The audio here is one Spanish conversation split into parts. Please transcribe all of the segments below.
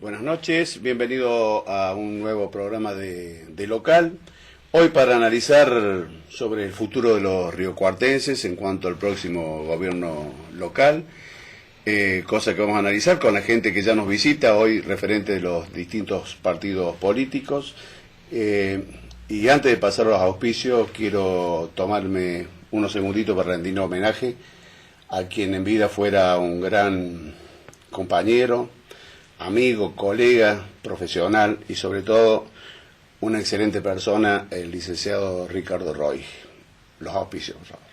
Buenas noches, bienvenido a un nuevo programa de Local. Hoy para analizar sobre el futuro de los riocuartenses en cuanto al próximo gobierno local, cosa que vamos a analizar con la gente que ya nos visita hoy, referente de los distintos partidos políticos. Y antes de pasar a los auspicios, quiero tomarme unos segunditos para rendir homenaje a quien en vida fuera un gran compañero, amigo, colega, profesional y sobre todo una excelente persona, el licenciado Ricardo Roy. Los auspicios, por favor.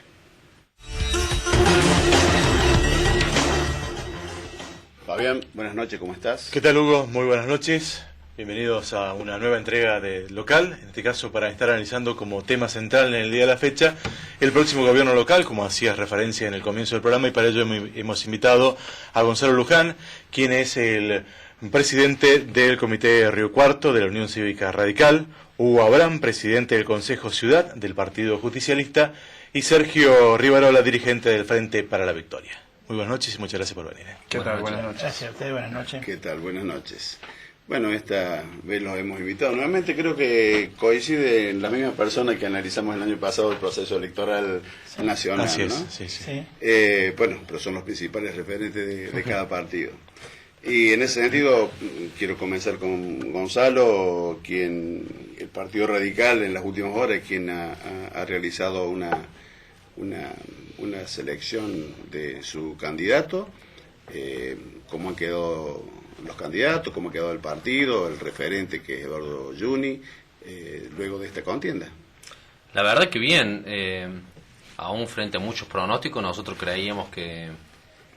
Fabián, buenas noches, ¿cómo estás? ¿Qué tal, Hugo? Muy buenas noches. Bienvenidos a una nueva entrega de Local, en este caso para estar analizando como tema central en el día de la fecha el próximo gobierno local, como hacías referencia en el comienzo del programa, y para ello hemos invitado a Gonzalo Luján, quien es el presidente del Comité Río Cuarto de la Unión Cívica Radical, Hugo Abraham, presidente del Consejo Ciudad del Partido Justicialista, y Sergio Rivarola, dirigente del Frente para la Victoria. Muy buenas noches y muchas gracias por venir. ¿Qué tal? Buenas noches. Gracias a ustedes, buenas noches. ¿Qué tal? Buenas noches. Bueno, esta vez los hemos invitado. Nuevamente creo que coincide en la misma persona que analizamos el año pasado el proceso electoral nacional, Así es, ¿no? sí. Bueno, pero son los principales referentes de cada partido. Y en ese sentido quiero comenzar con Gonzalo, quien el Partido Radical en las últimas horas, quien ha realizado una selección de su candidato, cómo han quedado los candidatos, cómo ha quedado el partido, el referente que es Eduardo Yuni, luego de esta contienda. La verdad que bien, aún frente a muchos pronósticos, nosotros creíamos que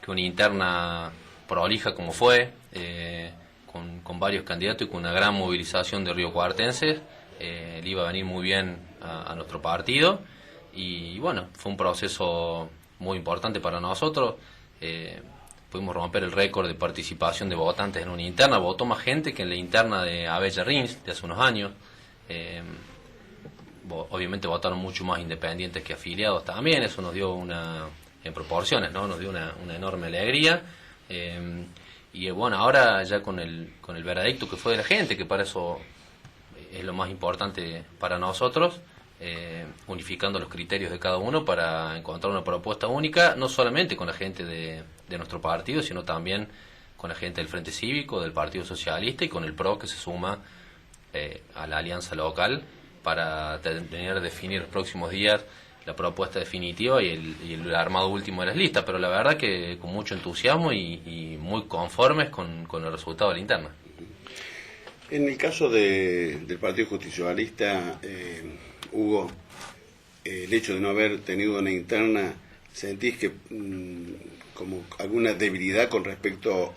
una interna prolija como fue, con varios candidatos y con una gran movilización de riocuartenses, le iba a venir muy bien a nuestro partido, y bueno, fue un proceso muy importante para nosotros. Pudimos romper el récord de participación de votantes en una interna. Votó más gente que en la interna de Abella Rins de hace unos años. Obviamente votaron mucho más independientes que afiliados también. Eso nos dio en proporciones, ¿no? Nos dio una enorme alegría. Y bueno, ahora ya con el veredicto que fue de la gente, que para eso es lo más importante para nosotros, unificando los criterios de cada uno para encontrar una propuesta única, no solamente con la gente de nuestro partido, sino también con la gente del Frente Cívico, del Partido Socialista y con el PRO, que se suma a la alianza local para tener definir los próximos días la propuesta definitiva y el armado último de las listas. Pero la verdad que con mucho entusiasmo y muy conformes con el resultado de la interna. En el caso del Partido Justicialista, Hugo, el hecho de no haber tenido una interna, ¿sentís que como alguna debilidad con respecto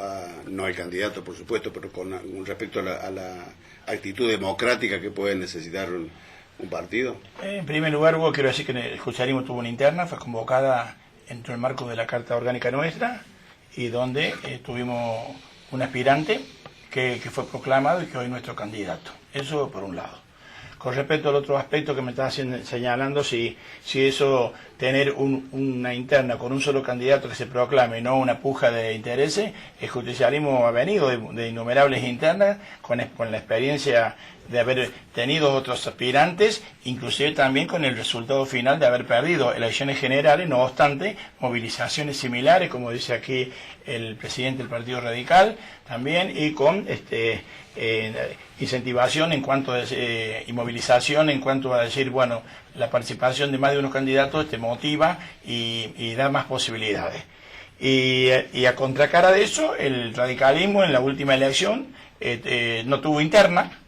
no al candidato, por supuesto, pero con respecto a la actitud democrática que puede necesitar un partido? En primer lugar, Hugo, quiero decir que el justicialismo tuvo una interna, fue convocada dentro del marco de la Carta Orgánica nuestra, y donde tuvimos un aspirante que fue proclamado y que hoy es nuestro candidato. Eso por un lado. Con respecto al otro aspecto que me estás señalando, si eso, tener una interna con un solo candidato que se proclame, no una puja de intereses, el justicialismo ha venido de innumerables internas, con la experiencia de haber tenido otros aspirantes, inclusive también con el resultado final de haber perdido elecciones generales, no obstante, movilizaciones similares, como dice aquí el presidente del Partido Radical, también, y con incentivación en cuanto a, y movilización en cuanto a decir, bueno, la participación de más de unos candidatos te motiva y da más posibilidades. Y a contracara de eso, el radicalismo en la última elección no tuvo interna,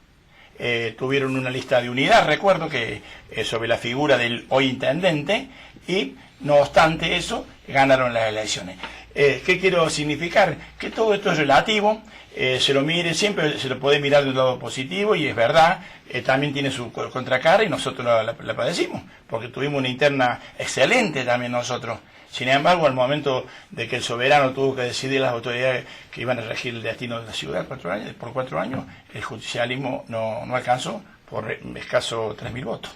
tuvieron una lista de unidad, recuerdo que sobre la figura del hoy intendente, y no obstante eso, ganaron las elecciones. ¿Qué quiero significar? Que todo esto es relativo, se lo mire, siempre se lo puede mirar de un lado positivo, y es verdad, también tiene su contracara, y nosotros la padecimos, porque tuvimos una interna excelente también nosotros. Sin embargo, al momento de que el soberano tuvo que decidir las autoridades que iban a regir el destino de la ciudad por 4 años, el justicialismo no alcanzó, por escaso 3.000 votos.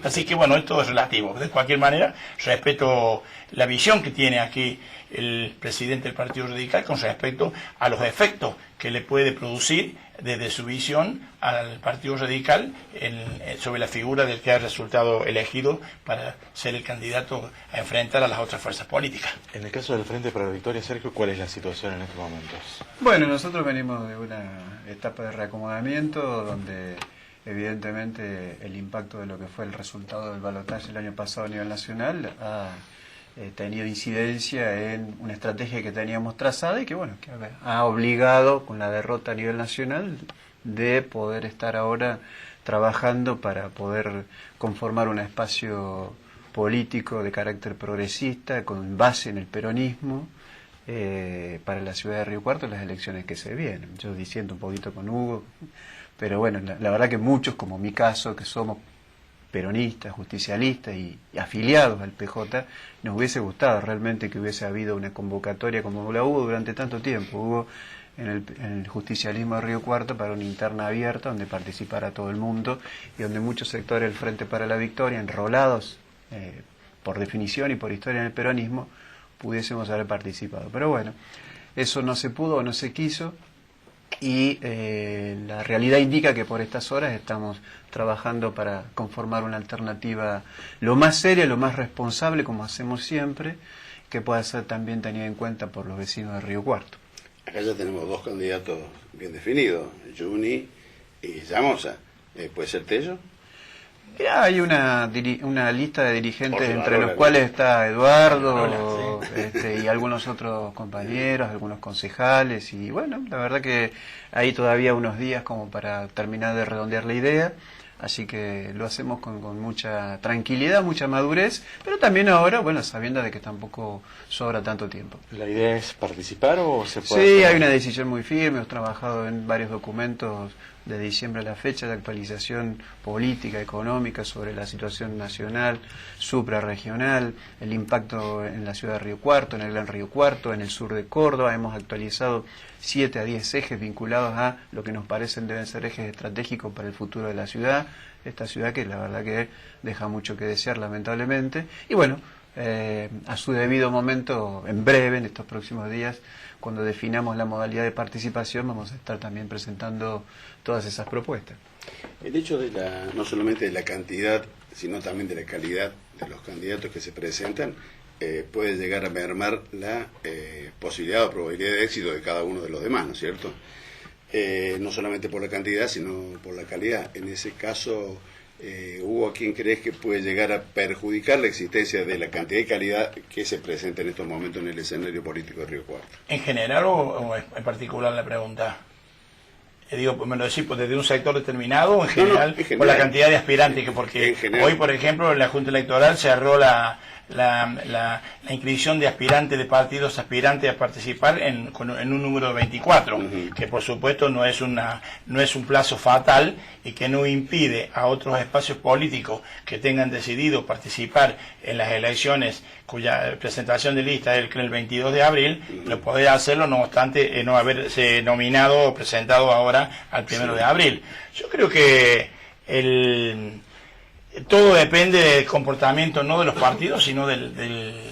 Así que bueno, esto es relativo. De cualquier manera, respeto la visión que tiene aquí el presidente del Partido Radical con respecto a los efectos que le puede producir desde su visión al Partido Radical sobre la figura del que ha resultado elegido para ser el candidato a enfrentar a las otras fuerzas políticas. En el caso del Frente para la Victoria, Sergio, ¿cuál es la situación en estos momentos? Bueno, nosotros venimos de una etapa de reacomodamiento donde evidentemente el impacto de lo que fue el resultado del balotaje el año pasado a nivel nacional ha tenido incidencia en una estrategia que teníamos trazada y que bueno, que ha obligado con la derrota a nivel nacional de poder estar ahora trabajando para poder conformar un espacio político de carácter progresista con base en el peronismo para la ciudad de Río Cuarto en las elecciones que se vienen. Yo diciendo un poquito con Hugo, pero bueno, la verdad que muchos, como mi caso, que somos peronistas, justicialistas y afiliados al PJ, nos hubiese gustado realmente que hubiese habido una convocatoria como la hubo durante tanto tiempo. Hubo en el justicialismo de Río Cuarto para una interna abierta donde participara todo el mundo y donde muchos sectores del Frente para la Victoria, enrolados por definición y por historia en el peronismo, pudiésemos haber participado. Pero bueno, eso no se pudo o no se quiso. Y la realidad indica que por estas horas estamos trabajando para conformar una alternativa lo más seria, lo más responsable, como hacemos siempre, que pueda ser también tenida en cuenta por los vecinos de Río Cuarto. Acá ya tenemos dos candidatos bien definidos, Juni y Llamosa. ¿Puede ser Tello? Mirá, hay una lista de dirigentes entre los cuales está Eduardo y algunos otros compañeros, algunos concejales y bueno, la verdad que hay todavía unos días como para terminar de redondear la idea, así que lo hacemos con mucha tranquilidad, mucha madurez, pero también ahora, bueno, sabiendo de que tampoco sobra tanto tiempo. ¿La idea es participar o se puede...? Sí, hay una decisión muy firme, hemos trabajado en varios documentos de diciembre a la fecha de actualización política, económica sobre la situación nacional, suprarregional, el impacto en la ciudad de Río Cuarto, en el Gran Río Cuarto, en el sur de Córdoba. Hemos actualizado 7 a 10 ejes vinculados a lo que nos parecen deben ser ejes estratégicos para el futuro de la ciudad, esta ciudad que la verdad que deja mucho que desear lamentablemente. Y bueno, a su debido momento, en breve, en estos próximos días, cuando definamos la modalidad de participación, vamos a estar también presentando todas esas propuestas. El hecho de no solamente de la cantidad, sino también de la calidad de los candidatos que se presentan, puede llegar a mermar la posibilidad o probabilidad de éxito de cada uno de los demás, ¿no es cierto? No solamente por la cantidad, sino por la calidad. En ese caso, Hugo, ¿a quién crees que puede llegar a perjudicar la existencia de la cantidad y calidad que se presenta en estos momentos en el escenario político de Río Cuarto? ¿En general o en particular la pregunta? Digo, me lo decís desde un sector determinado o en general, en general, por la cantidad de aspirantes, porque hoy, por ejemplo, la Junta Electoral cerró la inscripción de aspirantes de partidos aspirantes a participar en un número de 24, que por supuesto no es un plazo fatal y que no impide a otros espacios políticos que tengan decidido participar en las elecciones cuya presentación de lista es el 22 de abril, lo poder hacerlo no obstante no haberse nominado o presentado ahora al 1 de abril. Yo creo que todo depende del comportamiento no de los partidos, sino de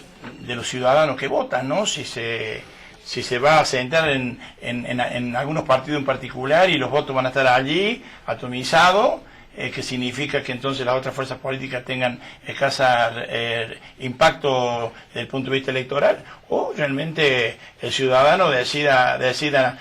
los ciudadanos que votan, ¿no? Si se va a sentar en algunos partidos en particular y los votos van a estar allí, atomizados, que significa que entonces las otras fuerzas políticas tengan escasa impacto desde el punto de vista electoral, o realmente el ciudadano decida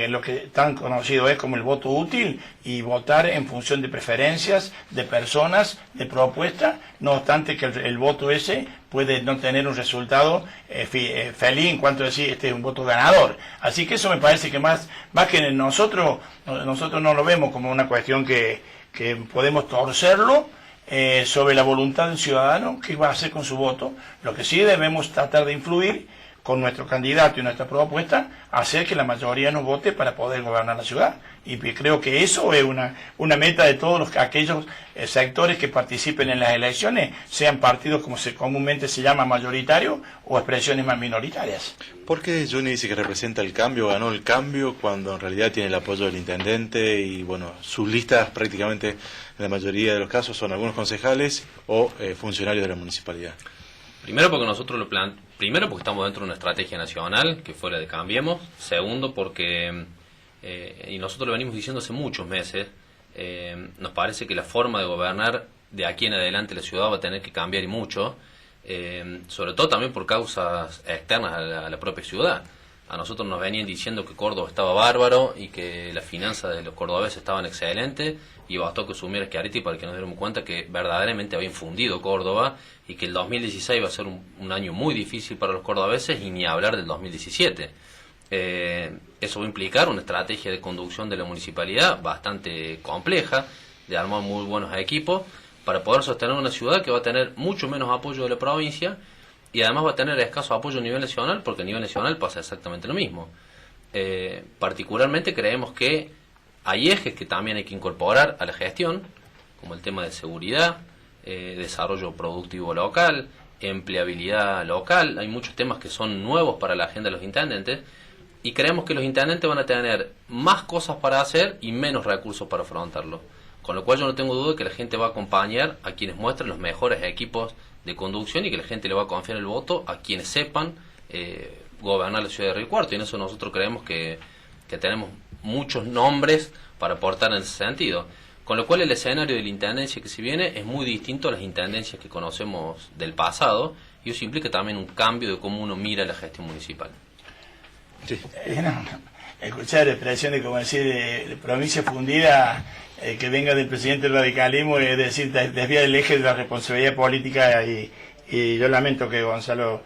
lo que tan conocido es como el voto útil y votar en función de preferencias, de personas, de propuestas, no obstante que el voto ese puede no tener un resultado feliz en cuanto a decir este es un voto ganador. Así que eso me parece que más que nosotros no lo vemos como una cuestión que podemos torcerlo sobre la voluntad del ciudadano, qué va a hacer con su voto. Lo que sí debemos tratar de influir con nuestro candidato y nuestra propuesta, hacer que la mayoría nos vote para poder gobernar la ciudad. Y creo que eso es una meta de todos aquellos sectores que participen en las elecciones, sean partidos como comúnmente se llama mayoritarios o expresiones más minoritarias. ¿Por qué Juni dice que representa el cambio, ganó el cambio, cuando en realidad tiene el apoyo del intendente y bueno, sus listas prácticamente en la mayoría de los casos son algunos concejales o funcionarios de la municipalidad? Primero porque primero porque estamos dentro de una estrategia nacional que fue la de Cambiemos. Segundo porque y nosotros lo venimos diciendo hace muchos meses, nos parece que la forma de gobernar de aquí en adelante la ciudad va a tener que cambiar y mucho, sobre todo también por causas externas a la propia ciudad. A nosotros nos venían diciendo que Córdoba estaba bárbaro y que las finanzas de los cordobeses estaban excelentes, y bastó que sumiera Schiaretti para que nos diéramos cuenta que verdaderamente había infundido Córdoba y que el 2016 va a ser un año muy difícil para los cordobeses, y ni hablar del 2017. Eso va a implicar una estrategia de conducción de la municipalidad bastante compleja, de armar muy buenos equipos para poder sostener una ciudad que va a tener mucho menos apoyo de la provincia y además va a tener escaso apoyo a nivel nacional, porque a nivel nacional pasa exactamente lo mismo. Particularmente creemos que hay ejes que también hay que incorporar a la gestión, como el tema de seguridad, desarrollo productivo local, empleabilidad local. Hay muchos temas que son nuevos para la agenda de los intendentes, y creemos que los intendentes van a tener más cosas para hacer y menos recursos para afrontarlo. Con lo cual yo no tengo duda de que la gente va a acompañar a quienes muestren los mejores equipos de conducción, y que la gente le va a confiar el voto a quienes sepan gobernar la ciudad de Río Cuarto. Y en eso nosotros creemos que tenemos muchos nombres para aportar en ese sentido. Con lo cual el escenario de la intendencia que se viene es muy distinto a las intendencias que conocemos del pasado, y eso implica también un cambio de cómo uno mira la gestión municipal. Sí. Escuchar expresiones como decir provincia fundida, que venga del presidente del radicalismo, es decir, desvía del eje de la responsabilidad política, y yo lamento que Gonzalo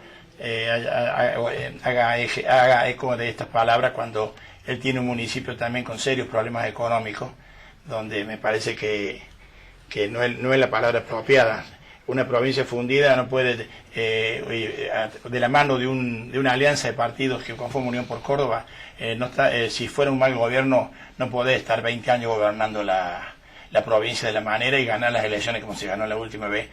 haga eco de estas palabras cuando él tiene un municipio también con serios problemas económicos, donde me parece que no es la palabra apropiada. Una provincia fundida no puede, de la mano de una alianza de partidos que conforma Unión por Córdoba, si fuera un mal gobierno, no puede estar 20 años gobernando la provincia de la manera y ganar las elecciones como se ganó la última vez.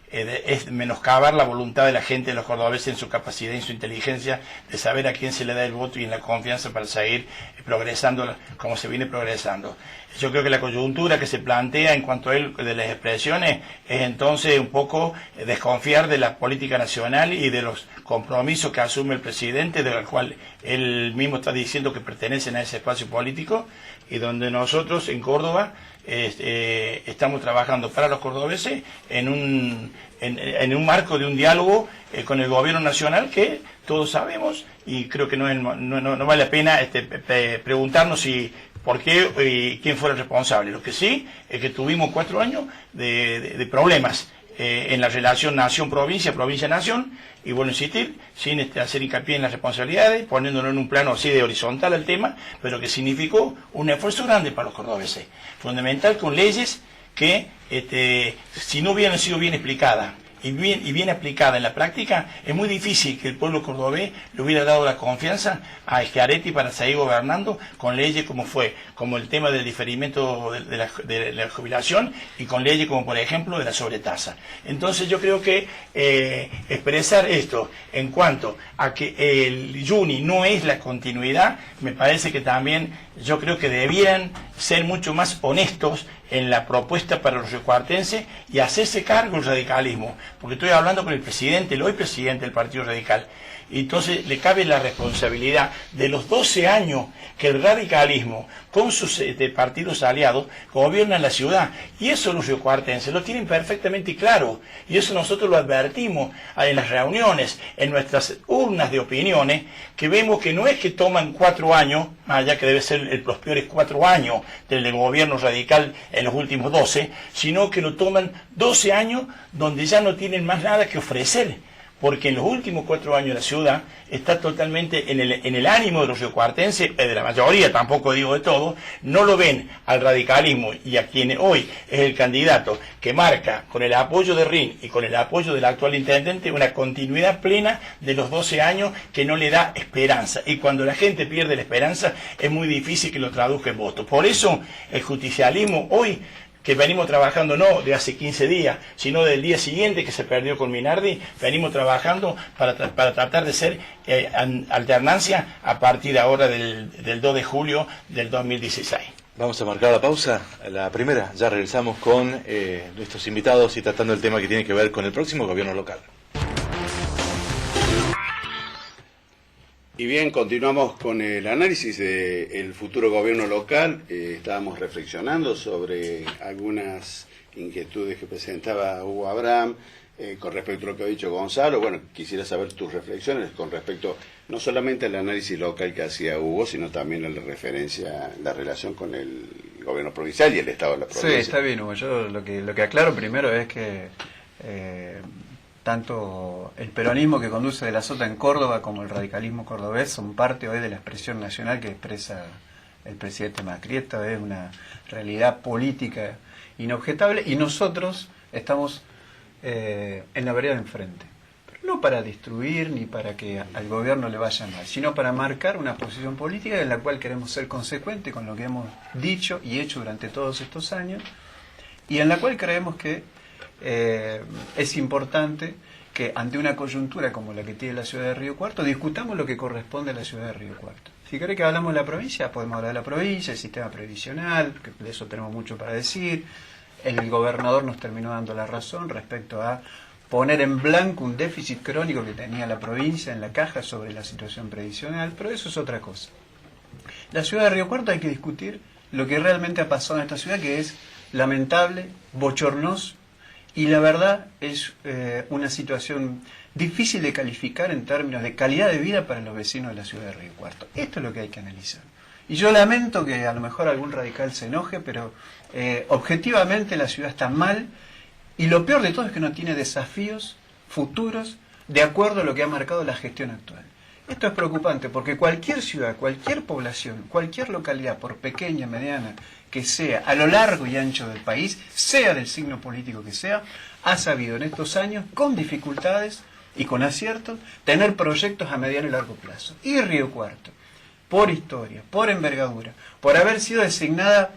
Es menoscabar la voluntad de la gente, de los cordobeses, en su capacidad y en su inteligencia de saber a quién se le da el voto y en la confianza para seguir progresando como se viene progresando. Yo creo que la coyuntura que se plantea en cuanto a él de las expresiones es entonces un poco desconfiar de la política nacional y de los compromisos que asume el presidente, del cual él mismo está diciendo que pertenecen a ese espacio político, y donde nosotros en Córdoba estamos trabajando para los cordobeses en un marco de un diálogo con el gobierno nacional, que todos sabemos, y creo que no vale la pena preguntarnos por qué y quién fue el responsable. Lo que sí es que tuvimos 4 años de problemas en la relación nación-provincia, provincia-nación, y bueno, insistir, sin hacer hincapié en las responsabilidades, poniéndolo en un plano así de horizontal al tema, pero que significó un esfuerzo grande para los cordobeses, fundamental, con leyes que si no hubieran sido bien explicadas y bien aplicada en la práctica, es muy difícil que el pueblo cordobés le hubiera dado la confianza a Schiaretti para seguir gobernando con leyes como el tema del diferimiento de la jubilación, y con leyes como por ejemplo de la sobretasa. Entonces yo creo que expresar esto en cuanto a que el Juni no es la continuidad, me parece que también yo creo que debieran ser mucho más honestos en la propuesta para los riocuartenses y hacerse cargo del radicalismo, porque estoy hablando con el presidente, el hoy presidente del Partido Radical, y entonces le cabe la responsabilidad de los 12 años que el radicalismo con sus partidos aliados gobiernan la ciudad, y eso los riocuartenses lo tienen perfectamente claro, y eso nosotros lo advertimos en las reuniones, en nuestras urnas de opiniones, que vemos que no es que toman 4 años, más allá que debe ser los peores 4 años del gobierno radical en los últimos 12, sino que lo toman 12 años donde ya no tienen más nada que ofrecer, porque en los últimos 4 años la ciudad está totalmente en el ánimo de los riocuartenses, de la mayoría, tampoco digo de todo, no lo ven al radicalismo y a quien hoy es el candidato que marca con el apoyo de RIN y con el apoyo del actual intendente una continuidad plena de los 12 años que no le da esperanza. Y cuando la gente pierde la esperanza es muy difícil que lo traduzca en votos. Por eso el justicialismo hoy, que venimos trabajando no de hace 15 días, sino del día siguiente que se perdió con Minardi, venimos trabajando para tratar de ser alternancia a partir de ahora del 2 de julio del 2016. Vamos a marcar la pausa, la primera, ya regresamos con nuestros invitados y tratando el tema que tiene que ver con el próximo gobierno local. Y bien, continuamos con el análisis del futuro gobierno local. Estábamos reflexionando sobre algunas inquietudes que presentaba Hugo Abraham con respecto a lo que ha dicho Gonzalo. Bueno, quisiera saber tus reflexiones con respecto no solamente al análisis local que hacía Hugo, sino también a la referencia, la relación con el gobierno provincial y el Estado de la provincia. Sí, está bien, Hugo. Yo lo que aclaro primero es que tanto el peronismo que conduce de la Sota en Córdoba como el radicalismo cordobés son parte hoy de la expresión nacional que expresa el presidente Macri. Esta es una realidad política inobjetable y nosotros estamos en la vereda de enfrente. Pero no para destruir ni para que al gobierno le vaya mal, sino para marcar una posición política en la cual queremos ser consecuentes con lo que hemos dicho y hecho durante todos estos años y en la cual creemos que es importante que ante una coyuntura como la que tiene la ciudad de Río Cuarto discutamos lo que corresponde a la ciudad de Río Cuarto. Si querés que hablamos de la provincia, podemos hablar de la provincia, el sistema previsional, que de eso tenemos mucho para decir. El gobernador nos terminó dando la razón respecto a poner en blanco un déficit crónico que tenía la provincia en la caja sobre la situación previsional, pero eso es otra cosa. La ciudad de Río Cuarto hay que discutir lo que realmente ha pasado en esta ciudad, que es lamentable, bochornoso, y la verdad es una situación difícil de calificar en términos de calidad de vida para los vecinos de la ciudad de Río Cuarto. Esto es lo que hay que analizar. Y yo lamento que a lo mejor algún radical se enoje, pero objetivamente la ciudad está mal y lo peor de todo es que no tiene desafíos futuros de acuerdo a lo que ha marcado la gestión actual. Esto es preocupante porque cualquier ciudad, cualquier población, cualquier localidad, por pequeña, mediana que sea, a lo largo y ancho del país, sea del signo político que sea, ha sabido en estos años, con dificultades y con aciertos, tener proyectos a mediano y largo plazo. Y Río Cuarto, por historia, por envergadura, por haber sido designada,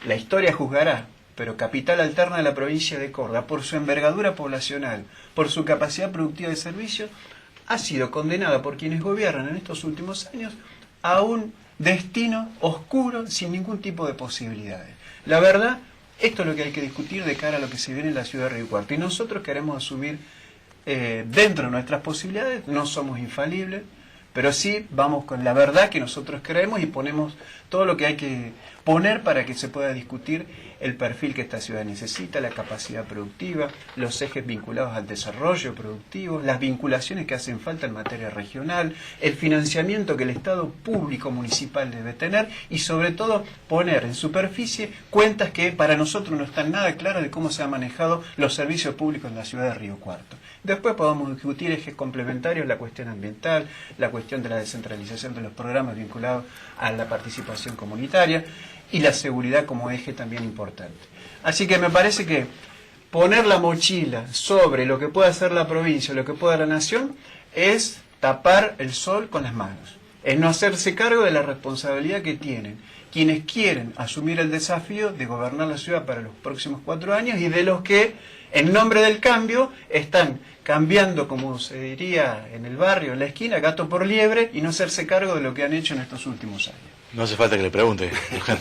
la historia juzgará, pero capital alterna de la provincia de Córdoba, por su envergadura poblacional, por su capacidad productiva de servicios, ha sido condenada por quienes gobiernan en estos últimos años a un destino oscuro sin ningún tipo de posibilidades. La verdad, esto es lo que hay que discutir de cara a lo que se viene en la ciudad de Río Cuarto. Y nosotros queremos asumir dentro de nuestras posibilidades, no somos infalibles, pero sí vamos con la verdad que nosotros creemos y ponemos todo lo que hay que poner para que se pueda discutir el perfil que esta ciudad necesita, la capacidad productiva, los ejes vinculados al desarrollo productivo, las vinculaciones que hacen falta en materia regional, el financiamiento que el Estado público municipal debe tener y sobre todo poner en superficie cuentas que para nosotros no están nada claras de cómo se han manejado los servicios públicos en la ciudad de Río Cuarto. Después podemos discutir ejes complementarios, la cuestión ambiental, la cuestión de la descentralización de los programas vinculados a la participación comunitaria y la seguridad como eje también importante. Así que me parece que poner la mochila sobre lo que puede hacer la provincia, lo que puede la nación, es tapar el sol con las manos. Es no hacerse cargo de la responsabilidad que tienen quienes quieren asumir el desafío de gobernar la ciudad para los próximos 4 años y de los que, en nombre del cambio, están cambiando, como se diría en el barrio, en la esquina, gato por liebre, y no hacerse cargo de lo que han hecho en estos últimos años. No hace falta que le pregunte, Luján.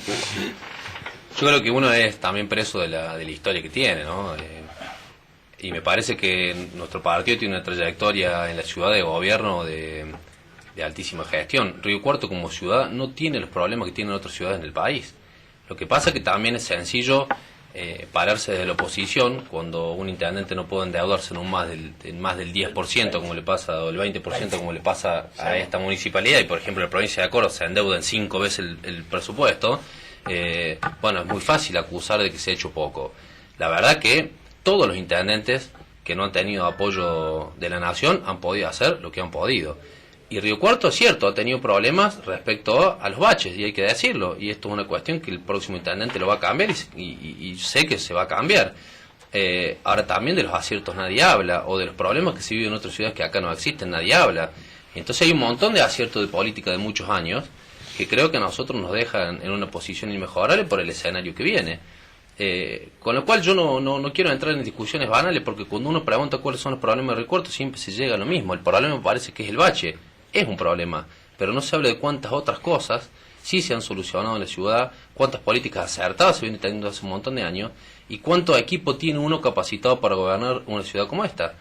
Yo creo que uno es también preso de la historia que tiene, ¿no? Y me parece que nuestro partido tiene una trayectoria en la ciudad de gobierno de altísima gestión. Río Cuarto como ciudad no tiene los problemas que tienen otras ciudades en el país. Lo que pasa es que también es sencillo pararse desde la oposición cuando un intendente no puede endeudarse en más del 10% como le pasa, o el 20% como le pasa a esta municipalidad, y por ejemplo la provincia de Córdoba se endeuda en 5 veces el presupuesto. Bueno, es muy fácil acusar de que se ha hecho poco. La verdad que todos los intendentes que no han tenido apoyo de la nación han podido hacer lo que han podido. Y Río Cuarto, es cierto, ha tenido problemas respecto a los baches, y hay que decirlo, y esto es una cuestión que el próximo intendente lo va a cambiar, y sé que se va a cambiar. Ahora también de los aciertos nadie habla, o de los problemas que se viven en otras ciudades que acá no existen, nadie habla. Entonces hay un montón de aciertos de política de muchos años, que creo que a nosotros nos dejan en una posición inmejorable por el escenario que viene. Con lo cual yo no quiero entrar en discusiones banales, porque cuando uno pregunta cuáles son los problemas de Río Cuarto siempre se llega a lo mismo. El problema me parece que es el bache, es un problema, pero no se habla de cuántas otras cosas sí se han solucionado en la ciudad, cuántas políticas acertadas se vienen teniendo hace un montón de años y cuánto equipo tiene uno capacitado para gobernar una ciudad como esta.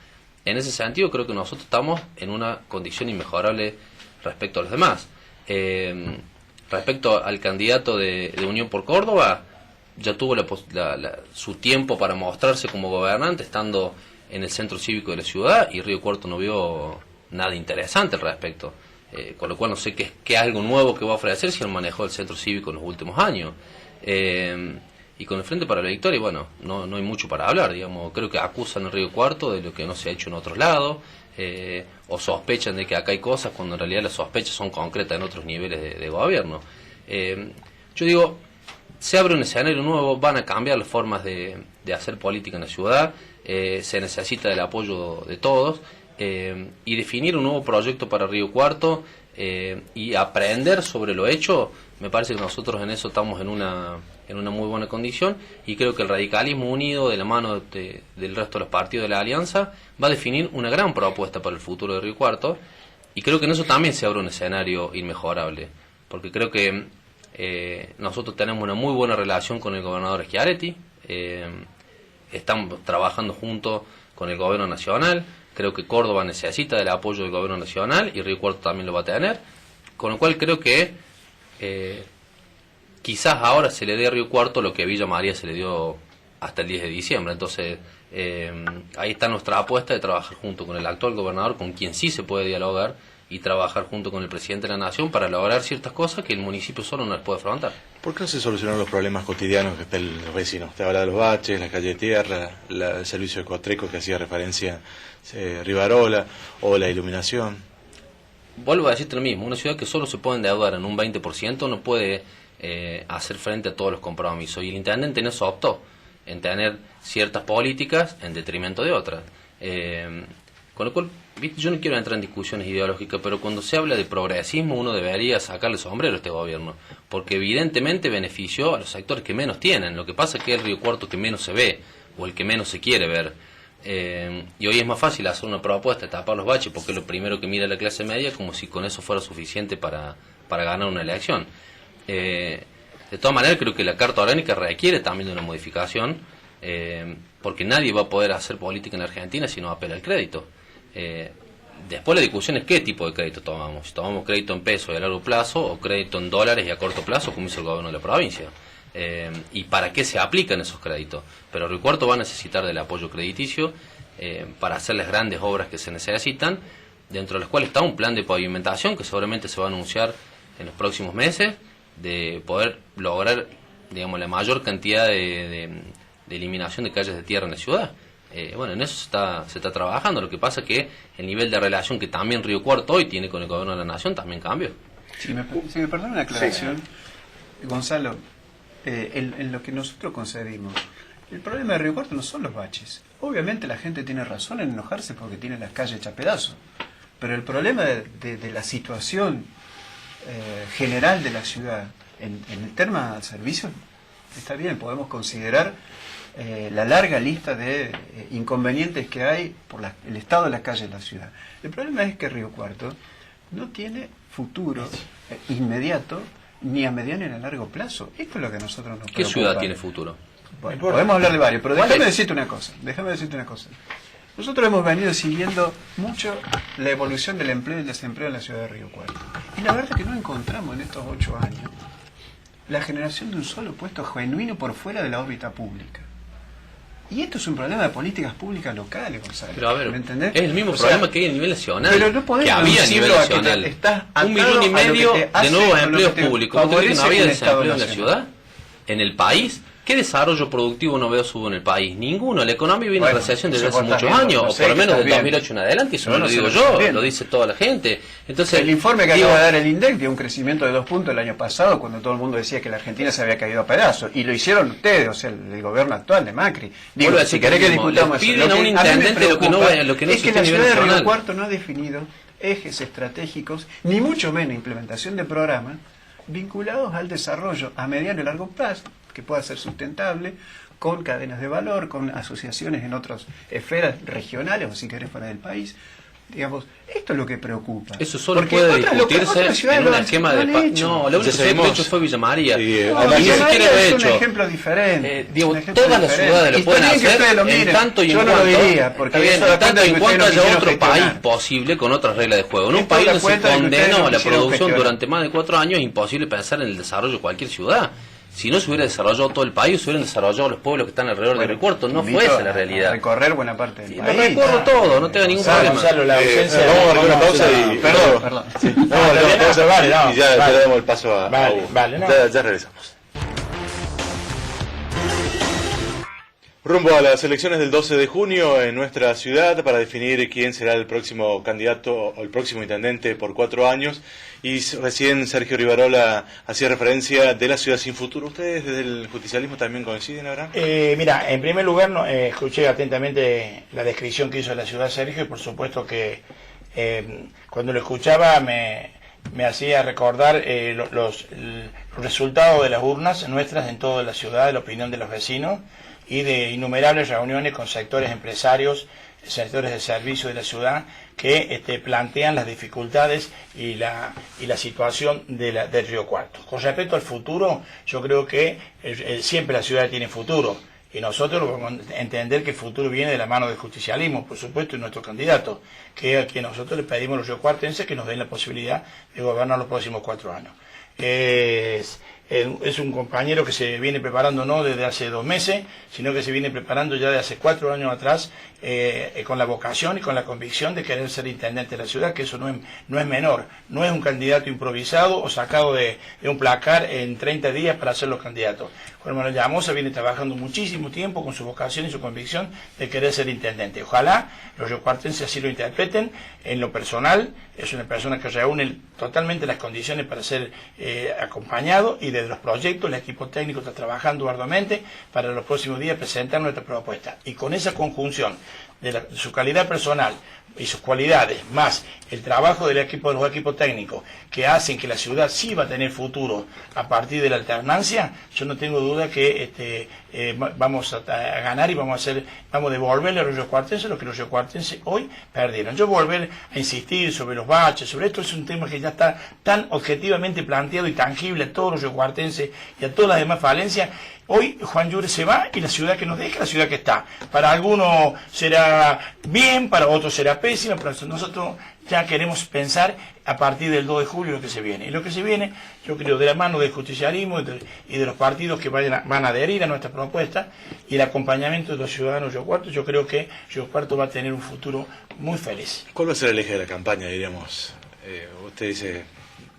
En ese sentido creo que nosotros estamos en una condición inmejorable respecto a los demás. Respecto al candidato de Unión por Córdoba, ya tuvo su tiempo para mostrarse como gobernante estando en el centro cívico de la ciudad, y Río Cuarto no vio nada interesante al respecto, con lo cual no sé qué algo nuevo que va a ofrecer si él manejó el centro cívico en los últimos años. Y con el Frente para la Victoria, bueno, no hay mucho para hablar, digamos. Creo que acusan a Río Cuarto de lo que no se ha hecho en otros lados, o sospechan de que acá hay cosas cuando en realidad las sospechas son concretas en otros niveles de gobierno. Yo digo, se abre un escenario nuevo, van a cambiar las formas de hacer política en la ciudad, se necesita del apoyo de todos, y definir un nuevo proyecto para Río Cuarto y aprender sobre lo hecho. Me parece que nosotros en eso estamos en una muy buena condición, y creo que el radicalismo unido de la mano del resto de los partidos de la alianza va a definir una gran propuesta para el futuro de Río Cuarto, y creo que en eso también se abre un escenario inmejorable, porque creo que nosotros tenemos una muy buena relación con el gobernador Schiaretti, estamos trabajando junto con el gobierno nacional. Creo que Córdoba necesita del apoyo del gobierno nacional y Río Cuarto también lo va a tener, con lo cual creo que quizás ahora se le dé a Río Cuarto lo que a Villa María se le dio hasta el 10 de diciembre. Entonces ahí está nuestra apuesta de trabajar junto con el actual gobernador, con quien sí se puede dialogar, y trabajar junto con el presidente de la Nación para lograr ciertas cosas que el municipio solo no las puede afrontar. ¿Por qué no se solucionaron los problemas cotidianos que están los vecinos? Te habla de los baches, la calle de tierra, el servicio de Cotreco que hacía referencia Rivarola, o la iluminación. Vuelvo a decirte lo mismo, una ciudad que solo se puede endeudar en un 20% no puede hacer frente a todos los compromisos, y el intendente en eso optó, en tener ciertas políticas en detrimento de otras. Con lo cual, yo no quiero entrar en discusiones ideológicas, pero cuando se habla de progresismo uno debería sacarle sombrero a este gobierno, porque evidentemente benefició a los sectores que menos tienen. Lo que pasa es que es el Río Cuarto que menos se ve, o el que menos se quiere ver. Y hoy es más fácil hacer una propuesta, tapar los baches, porque es lo primero que mira la clase media, como si con eso fuera suficiente para ganar una elección. De todas maneras, creo que la Carta Orgánica requiere también de una modificación, porque nadie va a poder hacer política en Argentina si no apela al crédito. Después la discusión es qué tipo de crédito tomamos. Si tomamos crédito en pesos y a largo plazo, o crédito en dólares y a corto plazo, como hizo el gobierno de la provincia. Y para qué se aplican esos créditos. Pero Río Cuarto va a necesitar del apoyo crediticio para hacer las grandes obras que se necesitan, dentro de las cuales está un plan de pavimentación que seguramente se va a anunciar en los próximos meses, de poder lograr, digamos, la mayor cantidad de eliminación de calles de tierra en la ciudad. Bueno, en eso se está trabajando. Lo que pasa es que el nivel de relación que también Río Cuarto hoy tiene con el gobierno de la Nación también cambió. Si me perdona una aclaración, sí. Gonzalo, en lo que nosotros concebimos, el problema de Río Cuarto no son los baches. Obviamente la gente tiene razón en enojarse porque tiene las calles hechas pedazos, pero el problema de la situación general de la ciudad en el tema de servicios está bien. Podemos considerar la larga lista de inconvenientes que hay por el estado de las calles de la ciudad. El problema es que Río Cuarto no tiene futuro inmediato, ni a mediano ni a largo plazo. Esto es lo que nosotros nos preocupa. ¿Qué ciudad tiene futuro? Bueno, podemos hablar de varios, pero déjame decirte una cosa. Nosotros hemos venido siguiendo mucho la evolución del empleo y el desempleo en la ciudad de Río Cuarto. Y la verdad es que no encontramos en estos 8 años la generación de un solo puesto genuino por fuera de la órbita pública. Y esto es un problema de políticas públicas locales, Gonzalo. Pero a ver, ¿me entendés? es el mismo problema que hay a nivel nacional. Pero no podemos, que había a nivel nacional. 1,5 millones de nuevos empleos públicos. ¿Usted cree que no había desempleo en la ciudad? ¿En el país? ¿Qué desarrollo productivo no veo subo en el país? Ninguno. La economía viene en recesión desde hace vos muchos también, años, no o sé por lo que menos estás del 2008 en adelante. Eso no lo digo yo, lo dice toda la gente. Entonces, el informe que digo, acaba de dar el INDEC dio un crecimiento de 2 puntos el año pasado, cuando todo el mundo decía que la Argentina se había caído a pedazos. Y lo hicieron ustedes, o sea, el gobierno actual de Macri. Digo, si querés que discutamos eso. Piden a un intendente lo que no es que la a nivel ciudad de Río nacional. Cuarto no ha definido ejes estratégicos, ni mucho menos implementación de programas vinculados al desarrollo a mediano y largo plazo, que pueda ser sustentable, con cadenas de valor, con asociaciones en otras esferas regionales o si querés fuera del país. Digamos, esto es lo que preocupa. Eso solo porque puede otras discutirse ciudades en un esquema de... No, lo único que se ha hecho fue Villa María. Sí, y Villa ni María siquiera lo he es hecho. un ejemplo diferente. Digo, un ejemplo todas las diferente. ciudades lo Y pueden está bien que hacer ustedes lo en miren. tanto y en Yo no cuanto, lo diría, porque está bien, eso da en tanto cuenta y de en que cuanto ustedes no haya quisieron otro país gestionar. posible con otras reglas de juego. En un Esto país da donde se cuenta de que ustedes condenó no la quisieron producción gestionar. durante más de 4 años, es imposible pensar en el desarrollo de cualquier ciudad. Si no se hubiera desarrollado todo el país, se hubieran desarrollado los pueblos que están alrededor de Río Cuarto. No fue esa la realidad. Recorrer buena parte del Lo país. recorro todo, no tengo ningún problema. Gonzalo, la ausencia Vamos a poner una pausa y... Perdón. Sí. Vamos a poner una pausa vale, no, y ya vale. le damos el paso a Hugo. Vale, no. Ya regresamos. Rumbo a las elecciones del 12 de junio en nuestra ciudad para definir quién será el próximo candidato o el próximo intendente por 4 años. Y recién Sergio Rivarola hacía referencia de la ciudad sin futuro. ¿Ustedes desde el justicialismo también coinciden, Abraham? Mira, en primer lugar escuché atentamente la descripción que hizo de la ciudad Sergio y por supuesto que cuando lo escuchaba me hacía recordar los resultados de las urnas nuestras en toda la ciudad, de la opinión de los vecinos y de innumerables reuniones con sectores empresarios, sectores de servicio de la ciudad que plantean las dificultades y la situación del Río Cuarto. Con respecto al futuro, yo creo que siempre la ciudad tiene futuro y nosotros vamos a entender que el futuro viene de la mano del justicialismo, por supuesto, y nuestro candidato, que a quien nosotros le pedimos a los riocuartenses que nos den la posibilidad de gobernar los próximos 4 años. Es un compañero que se viene preparando no desde hace 2 meses, sino que se viene preparando ya de hace 4 años atrás con la vocación y con la convicción de querer ser intendente de la ciudad, que eso no es menor, no es un candidato improvisado o sacado de un placar en 30 días para ser los candidatos. Juan Manuel Llamosa viene trabajando muchísimo tiempo con su vocación y su convicción de querer ser intendente. Ojalá los riocuartenses así lo interpreten. En lo personal, es una persona que reúne totalmente las condiciones para ser acompañado y desde los proyectos el equipo técnico está trabajando arduamente para los próximos días presentar nuestra propuesta. Y con esa conjunción de su calidad personal y sus cualidades, más el trabajo del equipo, de los equipos técnicos, que hacen que la ciudad sí va a tener futuro a partir de la alternancia, yo no tengo duda que vamos a ganar y vamos a devolverle a los riocuartenses lo que los riocuartenses hoy perdieron. Yo volver a insistir sobre los baches, sobre esto es un tema que ya está tan objetivamente planteado y tangible a todos los riocuartenses y a todas las demás falencias. Hoy Juan Llure se va y la ciudad que nos deja, la ciudad que está. Para algunos será bien, para otros será pésima, pero nosotros ya queremos pensar a partir del 2 de julio lo que se viene. Y lo que se viene, yo creo, de la mano del justicialismo y de los partidos que van a adherir a nuestra propuesta y el acompañamiento de los ciudadanos de Río Cuarto, yo creo que Río Cuarto va a tener un futuro muy feliz. ¿Cuál va a ser el eje de la campaña, diríamos? Usted dice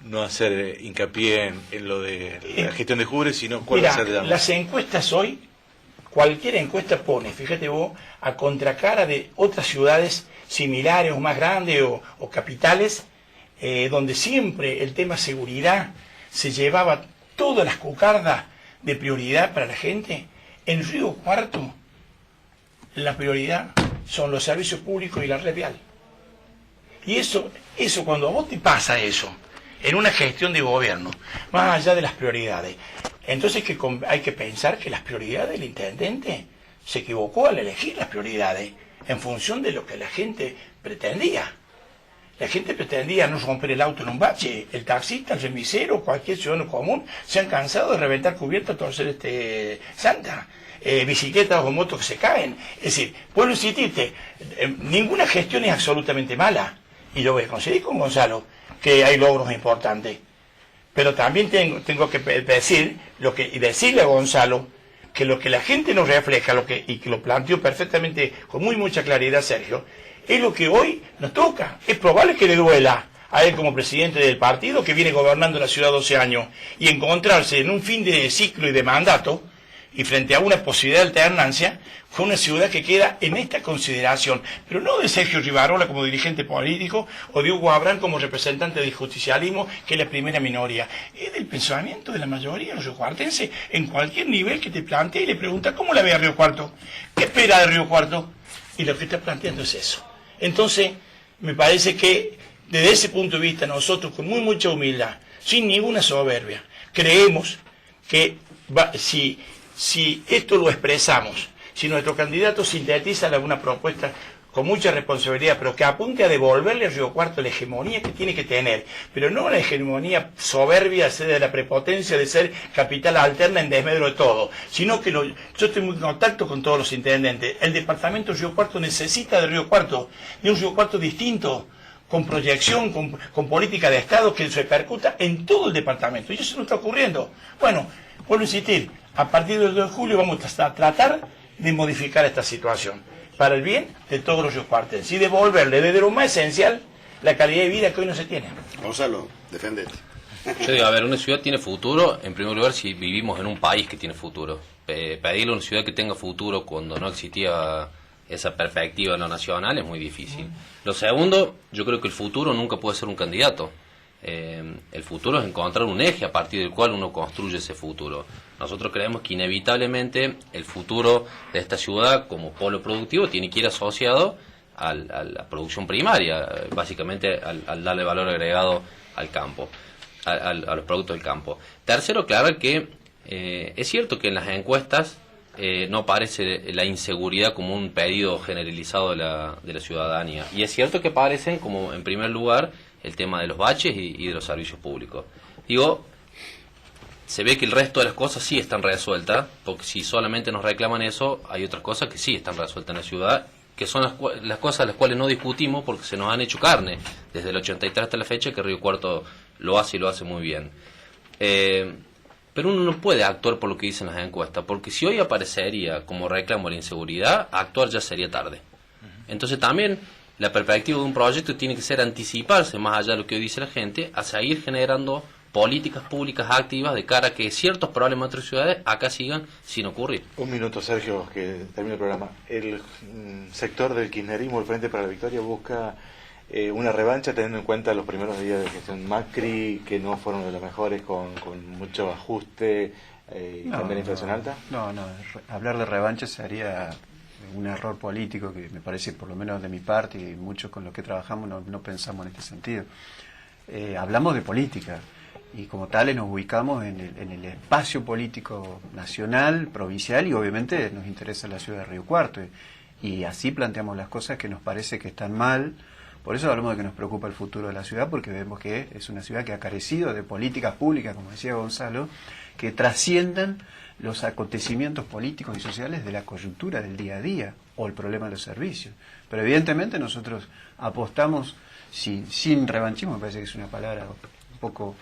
no hacer hincapié en lo de la gestión de Jure, sino cuál va a ser las encuestas hoy, cualquier encuesta pone, fíjate vos, a contracara de otras ciudades similares o más grandes o capitales, donde siempre el tema seguridad se llevaba todas las cucardas de prioridad para la gente. En Río Cuarto la prioridad son los servicios públicos y la red vial. Y eso cuando a vos te pasa eso, en una gestión de gobierno, más allá de las prioridades, entonces hay que pensar que las prioridades del intendente se equivocó al elegir las prioridades en función de lo que la gente pretendía. La gente pretendía no romper el auto en un bache. El taxista, el remisero, cualquier ciudadano común se han cansado de reventar cubierta, torcer santa. Bicicletas o motos que se caen. Es decir, puedo insistirte, ninguna gestión es absolutamente mala. Y yo voy a conseguir con Gonzalo que hay logros importantes. Pero también tengo que decir y decirle a Gonzalo que lo que la gente nos refleja, y que lo planteó perfectamente con mucha claridad Sergio, es lo que hoy nos toca. Es probable que le duela a él como presidente del partido que viene gobernando la ciudad 12 años y encontrarse en un fin de ciclo y de mandato y frente a una posibilidad de alternancia, fue una ciudad que queda en esta consideración, pero no de Sergio Rivarola como dirigente político o de Hugo Abrán como representante del justicialismo, que es la primera minoría. Es del pensamiento de la mayoría de los riocuartenses, en cualquier nivel que te plantea y le pregunta ¿cómo la ve a Río Cuarto? ¿Qué espera de Río Cuarto? Y lo que está planteando es eso. Entonces, me parece que desde ese punto de vista nosotros, con mucha humildad, sin ninguna soberbia, creemos que si esto lo expresamos, si nuestro candidato sintetiza alguna propuesta con mucha responsabilidad, pero que apunte a devolverle a Río Cuarto la hegemonía que tiene que tener, pero no la hegemonía soberbia de la prepotencia de ser capital alterna en desmedro de todo, sino que yo estoy muy en contacto con todos los intendentes. El departamento de Río Cuarto necesita de Río Cuarto, de un Río Cuarto distinto, con proyección, con política de Estado que se repercuta en todo el departamento. Y eso no está ocurriendo. Bueno, vuelvo a insistir, a partir del 2 de julio vamos a tratar de modificar esta situación para el bien de todos los riocuartenses y devolverle desde lo más esencial la calidad de vida que hoy no se tiene. Gonzalo, defendete. Yo digo, a ver, una ciudad tiene futuro, en primer lugar, si vivimos en un país que tiene futuro. Pedirle a una ciudad que tenga futuro cuando no existía esa perspectiva en lo nacional es muy difícil. Lo segundo, yo creo que el futuro nunca puede ser un candidato. El futuro es encontrar un eje a partir del cual uno construye ese futuro. Nosotros creemos que inevitablemente el futuro de esta ciudad como polo productivo tiene que ir asociado a la producción primaria, básicamente al darle valor agregado al campo, a los productos del campo. Tercero, aclarar que es cierto que en las encuestas no aparece la inseguridad como un pedido generalizado de la ciudadanía. Y es cierto que aparecen como, en primer lugar, el tema de los baches y de los servicios públicos. Digo, se ve que el resto de las cosas sí están resueltas, porque si solamente nos reclaman eso, hay otras cosas que sí están resueltas en la ciudad, que son las cosas las cuales no discutimos porque se nos han hecho carne desde el 83 hasta la fecha, que Río Cuarto lo hace y lo hace muy bien. Pero uno no puede actuar por lo que dicen las encuestas, porque si hoy aparecería como reclamo la inseguridad, actuar ya sería tarde. Entonces también la perspectiva de un proyecto tiene que ser anticiparse, más allá de lo que hoy dice la gente, a seguir generando políticas públicas activas de cara a que ciertos problemas de otras ciudades acá sigan sin ocurrir. Un minuto, Sergio, que termine el programa. El sector del kirchnerismo, el Frente para la Victoria, busca una revancha teniendo en cuenta los primeros días de gestión Macri, que no fueron de los mejores, con mucho ajuste y también inflación alta. No, hablar de revancha sería un error político que me parece, por lo menos de mi parte y muchos con los que trabajamos, no pensamos en este sentido. Hablamos de política y como tales nos ubicamos en el espacio político nacional, provincial y obviamente nos interesa la ciudad de Río Cuarto y así planteamos las cosas que nos parece que están mal. Por eso hablamos de que nos preocupa el futuro de la ciudad, porque vemos que es una ciudad que ha carecido de políticas públicas, como decía Gonzalo, que trasciendan los acontecimientos políticos y sociales de la coyuntura del día a día o el problema de los servicios. Pero evidentemente nosotros apostamos sin revanchismo, me parece que es una palabra un poco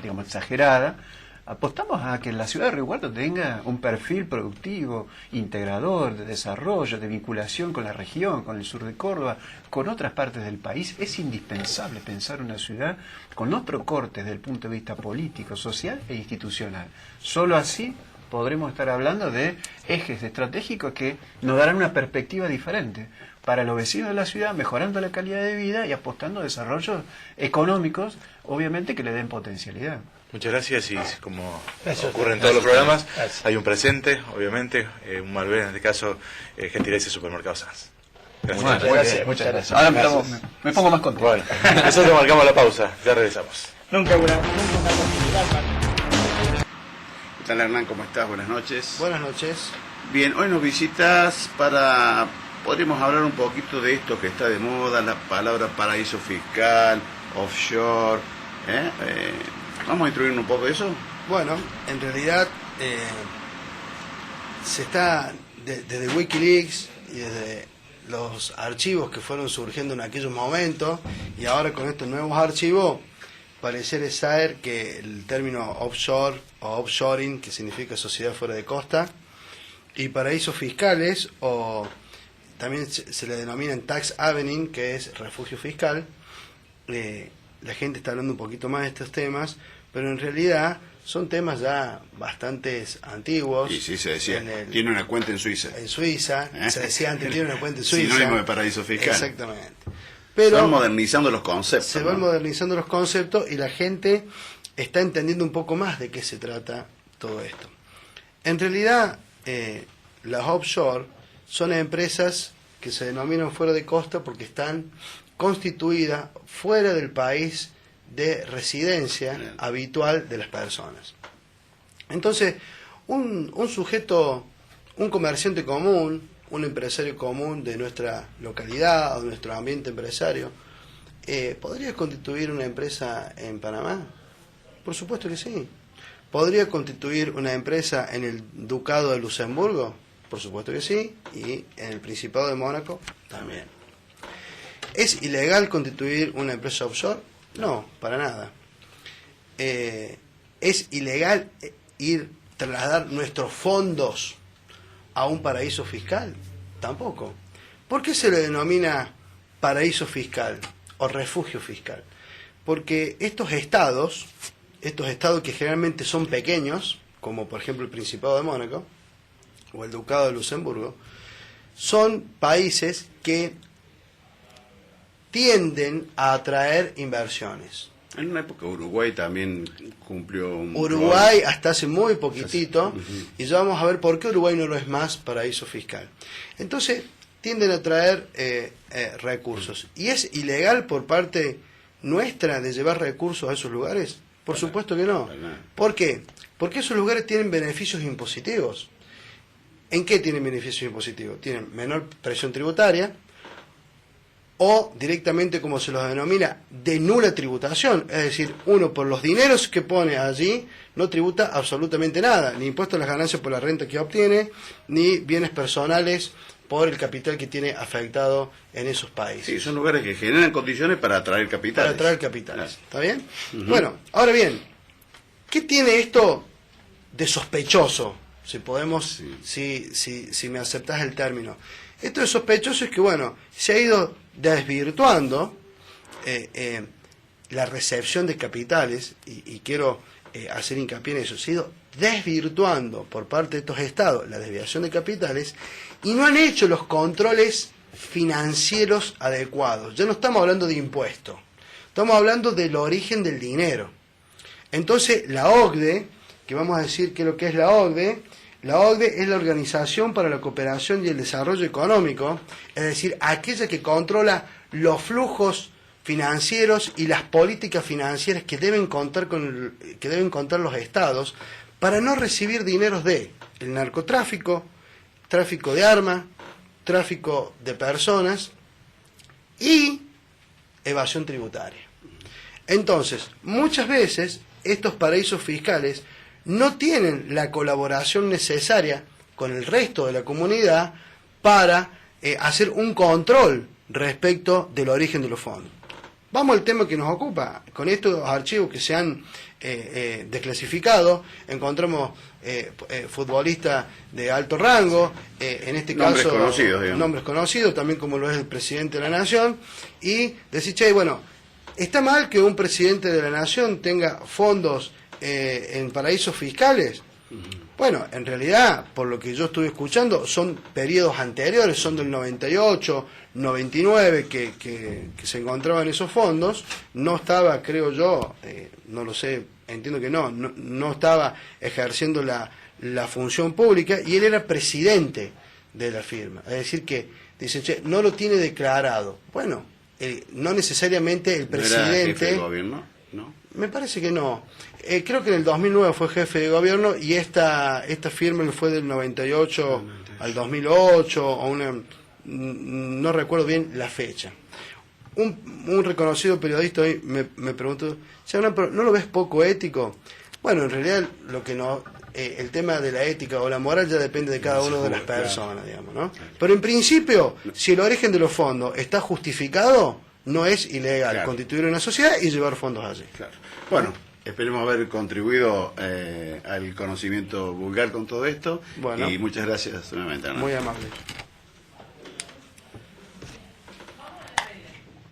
digamos exagerada, apostamos a que la ciudad de Río Cuarto tenga un perfil productivo, integrador, de desarrollo, de vinculación con la región, con el sur de Córdoba, con otras partes del país. Es indispensable pensar una ciudad con otro corte desde el punto de vista político, social e institucional. Solo así podremos estar hablando de ejes estratégicos que nos darán una perspectiva diferente para los vecinos de la ciudad, mejorando la calidad de vida y apostando a desarrollos económicos, obviamente que le den potencialidad. Muchas gracias y como ocurre en todos los programas, hay un presente, obviamente, un Malbec, en este caso, gentileza de Supermercados Sanz. Gracias. Muchas gracias. Ahora me pongo más contento. Bueno, nosotros marcamos la pausa, ya regresamos. Nunca una continuidad. ¿Qué tal, Hernán? ¿Cómo estás? Buenas noches. Buenas noches. Bien, hoy nos visitas podríamos hablar un poquito de esto que está de moda, la palabra paraíso fiscal, offshore, ¿vamos a instruirnos un poco de eso? Bueno, en realidad se está, desde Wikileaks y desde los archivos que fueron surgiendo en aquellos momentos y ahora con estos nuevos archivos, pareciera ser que el término offshore o offshoring, que significa sociedad fuera de costa, y paraísos fiscales, o también se le denominan tax havening, que es refugio fiscal, la gente está hablando un poquito más de estos temas, pero en realidad son temas ya bastante antiguos. Y sí, se decía, tiene una cuenta en Suiza. En Suiza, se decía antes, tiene una cuenta en Suiza. Sinónimo de paraíso fiscal. Exactamente. Pero se van modernizando los conceptos. Se van modernizando los conceptos y la gente está entendiendo un poco más de qué se trata todo esto. En realidad, las offshore son empresas que se denominan fuera de costa porque están constituidas fuera del país de residencia habitual de las personas. Entonces, un sujeto, un comerciante común, un empresario común de nuestra localidad o de nuestro ambiente empresario, ¿podría constituir una empresa en Panamá? Por supuesto que sí. ¿Podría constituir una empresa en el Ducado de Luxemburgo? Por supuesto que sí. Y en el Principado de Mónaco también. ¿Es ilegal constituir una empresa offshore? No, para nada. ¿Es ilegal trasladar nuestros fondos a un paraíso fiscal? Tampoco. ¿Por qué se le denomina paraíso fiscal o refugio fiscal? Porque estos estados que generalmente son pequeños, como por ejemplo el Principado de Mónaco o el Ducado de Luxemburgo, son países que tienden a atraer inversiones. En una época Uruguay también cumplió un Uruguay hasta hace muy poquitito, y ya vamos a ver por qué Uruguay no lo es más paraíso fiscal. Entonces, tienden a traer recursos. ¿Y es ilegal por parte nuestra de llevar recursos a esos lugares? Por supuesto que no. ¿Por qué? Porque esos lugares tienen beneficios impositivos. ¿En qué tienen beneficios impositivos? Tienen menor presión tributaria, o directamente, como se los denomina, de nula tributación. Es decir, uno por los dineros que pone allí no tributa absolutamente nada, ni impuesto a las ganancias por la renta que obtiene, ni bienes personales por el capital que tiene afectado en esos países. Sí, son lugares que generan condiciones para atraer capitales. Para atraer capitales, ¿está bien? Bueno, ahora bien, ¿qué tiene esto de sospechoso? Si podemos, si me aceptás el término. Esto de sospechoso es que, bueno, se ha ido desvirtuando la recepción de capitales, y quiero hacer hincapié en eso, se ha ido desvirtuando por parte de estos estados la desviación de capitales, y no han hecho los controles financieros adecuados. Ya no estamos hablando de impuestos, estamos hablando del origen del dinero. Entonces, la OCDE, que vamos a decir qué es lo que es la OCDE es la Organización para la Cooperación y el Desarrollo Económico, es decir, aquella que controla los flujos financieros y las políticas financieras que deben contar los estados para no recibir dineros de el narcotráfico, tráfico de armas, tráfico de personas y evasión tributaria. Entonces, muchas veces estos paraísos fiscales no tienen la colaboración necesaria con el resto de la comunidad para hacer un control respecto del origen de los fondos. Vamos al tema que nos ocupa. Con estos archivos que se han desclasificado, encontramos futbolistas de alto rango, en este nombres caso conocidos, digamos. Nombres conocidos, también como lo es el presidente de la Nación, y decir, che, bueno, ¿está mal que un presidente de la Nación tenga fondos en paraísos fiscales? Bueno, en realidad, por lo que yo estuve escuchando, son periodos anteriores, son del 98, 99 que se encontraban esos fondos. No estaba, creo yo, no lo sé, entiendo que no estaba ejerciendo la función pública, y él era presidente de la firma. Es decir que, dice, che, no lo tiene declarado. Bueno, no necesariamente el presidente... ¿No era jefe de gobierno? ¿No? Me parece que no. Creo que en el 2009 fue jefe de gobierno, y esta firma fue del 98 al 2008, o no recuerdo bien la fecha. Un reconocido periodista hoy me preguntó, ¿no lo ves poco ético? Bueno, en realidad el tema de la ética o la moral ya depende de cada una de las personas, digamos, ¿no? Pero en principio, si el origen de los fondos está justificado, no es ilegal constituir una sociedad y llevar fondos allí. Claro. Bueno, esperemos haber contribuido al conocimiento vulgar con todo esto. Bueno, y muchas gracias nuevamente, ¿no? Muy amable.